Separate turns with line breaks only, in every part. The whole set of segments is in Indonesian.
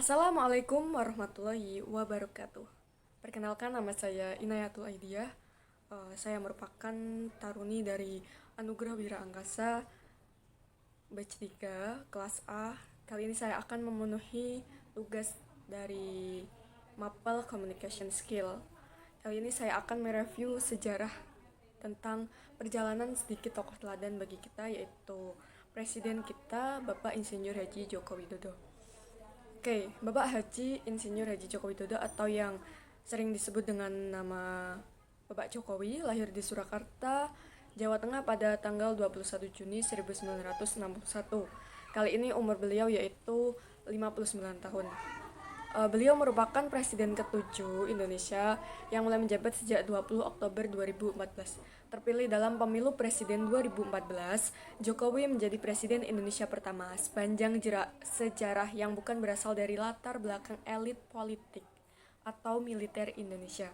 Assalamualaikum warahmatullahi wabarakatuh. Perkenalkan, nama saya Inayatul Aidiah. Saya merupakan taruni dari Anugerah Wira Angkasa batch 3 kelas A. Kali ini saya akan memenuhi tugas dari Mapel Communication Skill. Kali ini saya akan mereview sejarah tentang perjalanan sedikit tokoh teladan bagi kita, yaitu Presiden kita, Bapak Insinyur Haji Joko Widodo. Oke, Bapak Haji Insinyur Haji Joko Widodo atau yang sering disebut dengan nama Bapak Jokowi lahir di Surakarta, Jawa Tengah pada tanggal 21 Juni 1961. Kali ini umur beliau yaitu 59 tahun. Beliau merupakan presiden ke-7 Indonesia yang mulai menjabat sejak 20 Oktober 2014. Terpilih dalam pemilu presiden 2014, Jokowi menjadi presiden Indonesia pertama sepanjang sejarah yang bukan berasal dari latar belakang elit politik atau militer Indonesia.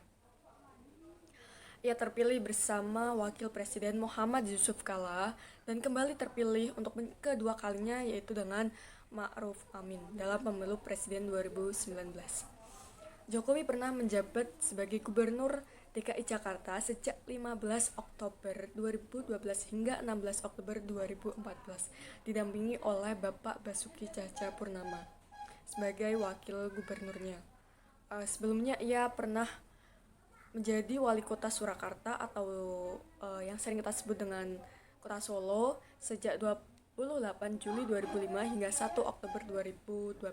Ia terpilih bersama Wakil Presiden Muhammad Yusuf Kalla dan kembali terpilih untuk kedua kalinya, yaitu dengan Ma'ruf Amin dalam pemilu presiden 2019. Jokowi pernah menjabat sebagai Gubernur DKI Jakarta sejak 15 Oktober 2012 hingga 16 Oktober 2014, didampingi oleh Bapak Basuki Cahayapurnama sebagai wakil gubernurnya. Sebelumnya ia pernah menjadi wali kota Surakarta atau yang sering kita sebut dengan Kota Solo sejak 28 Juli 2005 hingga 1 Oktober 2012,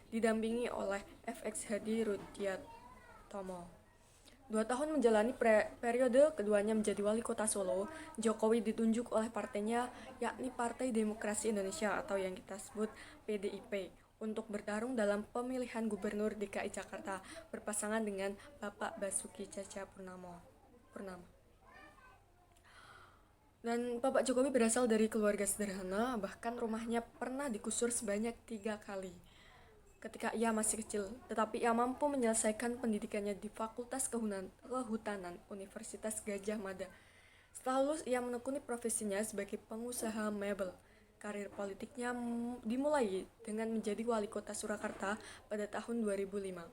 didampingi oleh FX Hadi Rudiatomo. 2 tahun menjalani periode keduanya menjadi wali kota Solo, Jokowi ditunjuk oleh partainya, yakni Partai Demokrasi Indonesia atau yang kita sebut PDIP, untuk bertarung dalam pemilihan Gubernur DKI Jakarta berpasangan dengan Bapak Basuki Cahayapurnama. Dan Bapak Jokowi berasal dari keluarga sederhana, bahkan rumahnya pernah digusur sebanyak 3 kali ketika ia masih kecil. Tetapi ia mampu menyelesaikan pendidikannya di Fakultas Kehutanan Universitas Gadjah Mada. Setelah lulus, ia menekuni profesinya sebagai pengusaha mebel. Karir politiknya dimulai dengan menjadi wali kota Surakarta pada tahun 2005.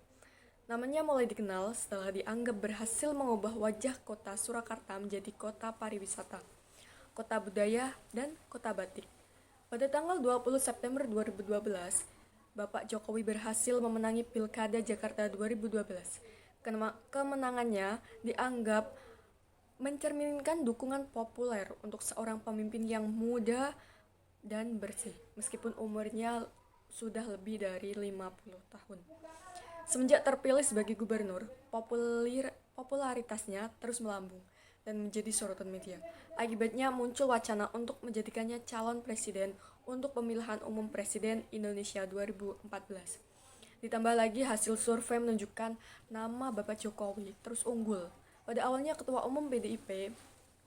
Namanya mulai dikenal setelah dianggap berhasil mengubah wajah kota Surakarta menjadi kota pariwisata, kota budaya, dan kota batik. Pada tanggal 20 September 2012, Bapak Jokowi berhasil memenangi Pilkada Jakarta 2012. Kemenangannya dianggap mencerminkan dukungan populer untuk seorang pemimpin yang muda dan bersih, meskipun umurnya sudah lebih dari 50 tahun. Semenjak terpilih sebagai gubernur, popularitasnya terus melambung dan menjadi sorotan media. Akibatnya muncul wacana untuk menjadikannya calon presiden untuk pemilihan umum presiden Indonesia 2014. Ditambah lagi hasil survei menunjukkan nama Bapak Jokowi terus unggul. Pada awalnya Ketua Umum PDIP,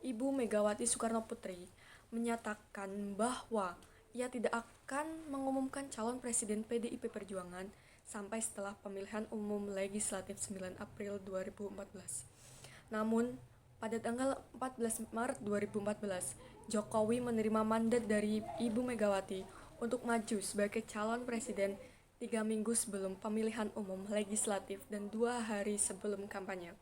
Ibu Megawati Soekarno Putri, menyatakan bahwa ia tidak akan mengumumkan calon presiden PDIP Perjuangan sampai setelah pemilihan umum legislatif 9 April 2014. Namun, pada tanggal 14 Maret 2014, Jokowi menerima mandat dari Ibu Megawati untuk maju sebagai calon presiden 3 minggu sebelum pemilihan umum legislatif dan 2 hari sebelum kampanye.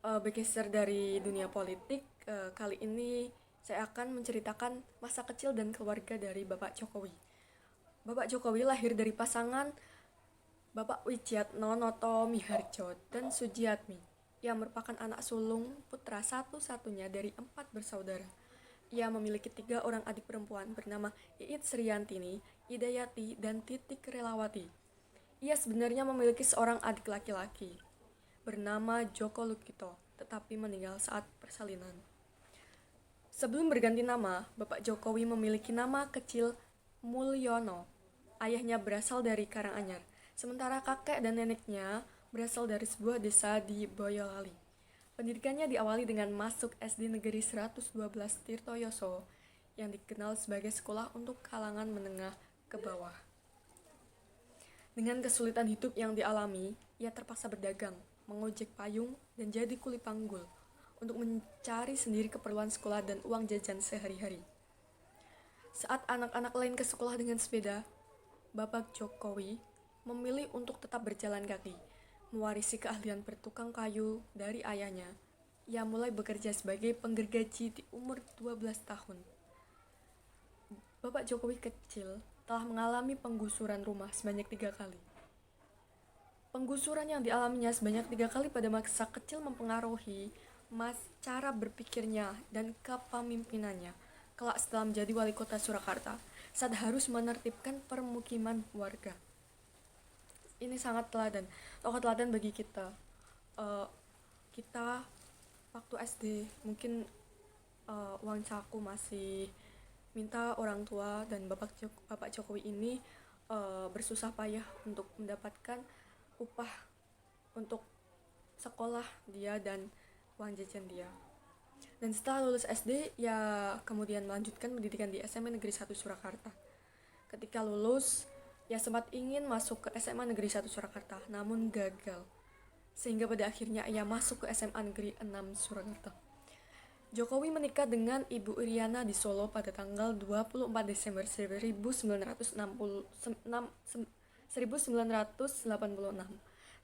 Bergeser dari dunia politik, kali ini saya akan menceritakan masa kecil dan keluarga dari Bapak Jokowi. Bapak Jokowi lahir dari pasangan Bapak Wijiatno Noto Miharjo dan Sujiatmi. Ia merupakan anak sulung putra satu-satunya dari 4 bersaudara. Ia memiliki 3 orang adik perempuan bernama Iit Sriantini, Idayati, dan Titik Relawati. Ia sebenarnya memiliki seorang adik laki-laki bernama Joko Lukito, tetapi meninggal saat persalinan. Sebelum berganti nama, Bapak Jokowi memiliki nama kecil Mulyono. Ayahnya berasal dari Karanganyar, sementara kakek dan neneknya berasal dari sebuah desa di Boyolali. Pendidikannya diawali dengan masuk SD Negeri 112 Tirtoyoso yang dikenal sebagai sekolah untuk kalangan menengah ke bawah. Dengan kesulitan hidup yang dialami, ia terpaksa berdagang, mengojek payung, dan jadi kuli panggul untuk mencari sendiri keperluan sekolah dan uang jajan sehari-hari. Saat anak-anak lain ke sekolah dengan sepeda, Bapak Jokowi memilih untuk tetap berjalan kaki, mewarisi keahlian bertukang kayu dari ayahnya. Ia mulai bekerja sebagai penggergaji di umur 12 tahun. Bapak Jokowi kecil telah mengalami penggusuran rumah sebanyak 3 kali. Penggusuran yang dialaminya sebanyak 3 kali pada masa kecil mempengaruhi cara berpikirnya dan kepemimpinannya kelak setelah menjadi wali kota Surakarta saat harus menertibkan permukiman warga. Ini sangat tokoh teladan bagi kita. Kita waktu SD mungkin uang saku masih minta orang tua, dan Bapak Jokowi ini bersusah payah untuk mendapatkan upah untuk sekolah dia dan uang jajan dia. Dan setelah lulus SD, ya kemudian melanjutkan pendidikan di SMA Negeri 1 Surakarta. Ketika lulus, ya sempat ingin masuk ke SMA Negeri 1 Surakarta, namun gagal. Sehingga pada akhirnya ia masuk ke SMA Negeri 6 Surakarta. Jokowi menikah dengan Ibu Iriana di Solo pada tanggal 24 Desember 1986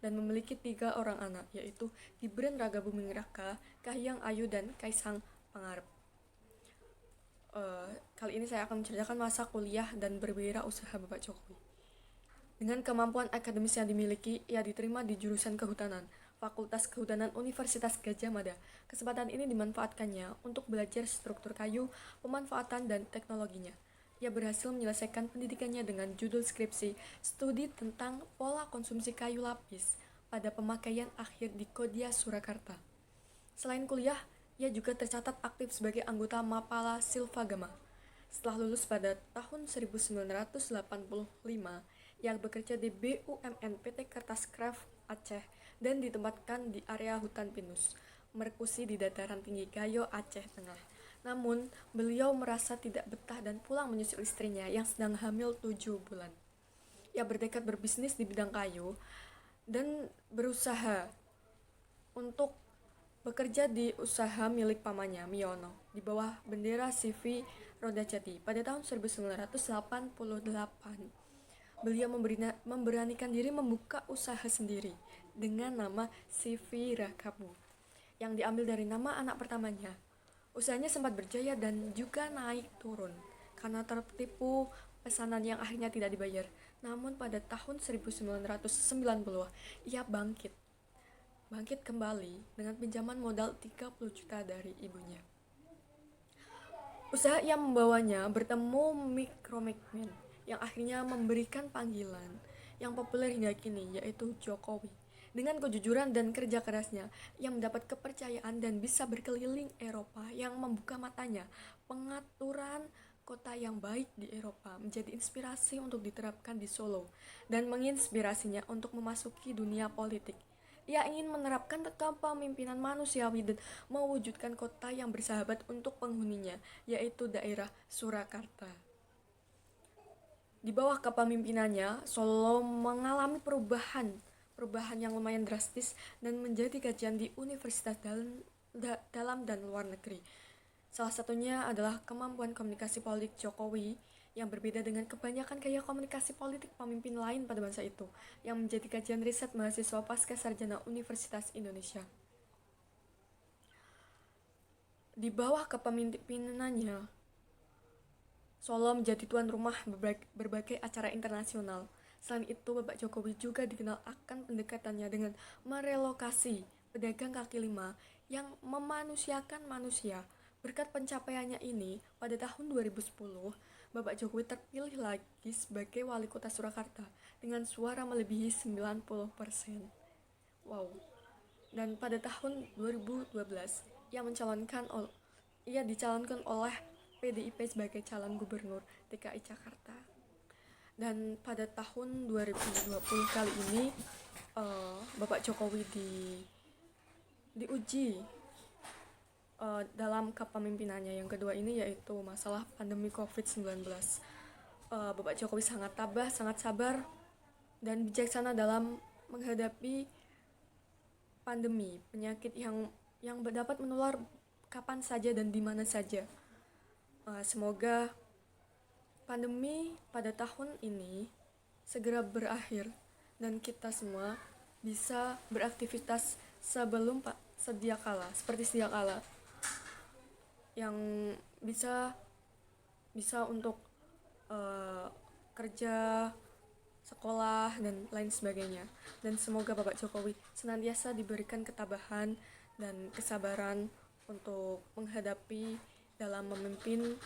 dan memiliki 3 orang anak, yaitu Gibran Rakabuming Raka, Kahiyang Ayu, dan Kaisang Pangarep. Kali ini saya akan menceritakan masa kuliah dan berwirausaha Bapak Jokowi. Dengan kemampuan akademis yang dimiliki, ia diterima di jurusan Kehutanan, Fakultas Kehutanan Universitas Gadjah Mada. Kesempatan ini dimanfaatkannya untuk belajar struktur kayu, pemanfaatan, dan teknologinya. Ia berhasil menyelesaikan pendidikannya dengan judul skripsi Studi tentang Pola Konsumsi Kayu Lapis pada pemakaian akhir di Kodia Surakarta. Selain kuliah, ia juga tercatat aktif sebagai anggota Mapala Silvagama. Setelah lulus pada tahun 1985, ia bekerja di BUMN PT Kertas Craft Aceh dan ditempatkan di area hutan pinus, Merkusi di dataran tinggi Gayo, Aceh Tengah. Namun, beliau merasa tidak betah dan pulang menyusul istrinya yang sedang hamil 7 bulan. Ia bertekad berbisnis di bidang kayu dan berusaha untuk bekerja di usaha milik pamannya, Miono, di bawah bendera CV Rodajati. Pada tahun 1988, beliau memberanikan diri membuka usaha sendiri dengan nama CV Rakabu, yang diambil dari nama anak pertamanya. Usahanya sempat berjaya dan juga naik turun karena tertipu pesanan yang akhirnya tidak dibayar. Namun pada tahun 1990, ia bangkit kembali dengan pinjaman modal 30 juta dari ibunya. Usaha yang membawanya bertemu Micromacman yang akhirnya memberikan panggilan yang populer hingga kini, yaitu Jokowi. Dengan kejujuran dan kerja kerasnya, ia mendapat kepercayaan dan bisa berkeliling Eropa yang membuka matanya. Pengaturan kota yang baik di Eropa menjadi inspirasi untuk diterapkan di Solo dan menginspirasinya untuk memasuki dunia politik. Ia ingin menerapkan kepemimpinan manusiawi dan mewujudkan kota yang bersahabat untuk penghuninya, yaitu daerah Surakarta. Di bawah kepemimpinannya, Solo mengalami perubahan yang lumayan drastis dan menjadi kajian di universitas dalam dan luar negeri. Salah satunya adalah kemampuan komunikasi politik Jokowi yang berbeda dengan kebanyakan gaya komunikasi politik pemimpin lain pada masa itu, yang menjadi kajian riset mahasiswa pasca sarjana Universitas Indonesia. Di bawah kepemimpinannya, Solo menjadi tuan rumah berbagai acara internasional. Selain itu, Bapak Jokowi juga dikenal akan pendekatannya dengan merelokasi pedagang kaki lima yang memanusiakan manusia. Berkat pencapaiannya ini, pada tahun 2010, Bapak Jokowi terpilih lagi sebagai wali kota Surakarta dengan suara melebihi 90%. Wow. Dan pada tahun 2012, ia dicalonkan oleh PDIP sebagai calon gubernur DKI Jakarta. Dan pada tahun 2020 kali ini, Bapak Jokowi diuji dalam kepemimpinannya yang kedua ini, yaitu masalah pandemi COVID-19. Bapak Jokowi sangat tabah, sangat sabar, dan bijaksana dalam menghadapi pandemi, penyakit yang dapat menular kapan saja dan di mana saja. Semoga pandemi pada tahun ini segera berakhir dan kita semua bisa beraktivitas seperti sedia kala yang bisa bisa untuk eh, kerja, sekolah, dan lain sebagainya. Dan semoga Bapak Jokowi senantiasa diberikan ketabahan dan kesabaran untuk menghadapi dalam memimpin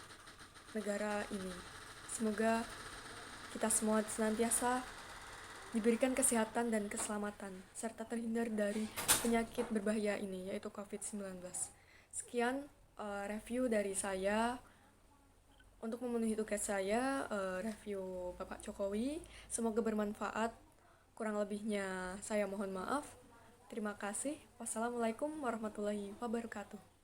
negara ini. Semoga kita semua senantiasa diberikan kesehatan dan keselamatan, serta terhindar dari penyakit berbahaya ini, yaitu COVID-19. Sekian review dari saya. Untuk memenuhi tugas saya, review Bapak Jokowi. Semoga bermanfaat. Kurang lebihnya saya mohon maaf. Terima kasih. Wassalamualaikum warahmatullahi wabarakatuh.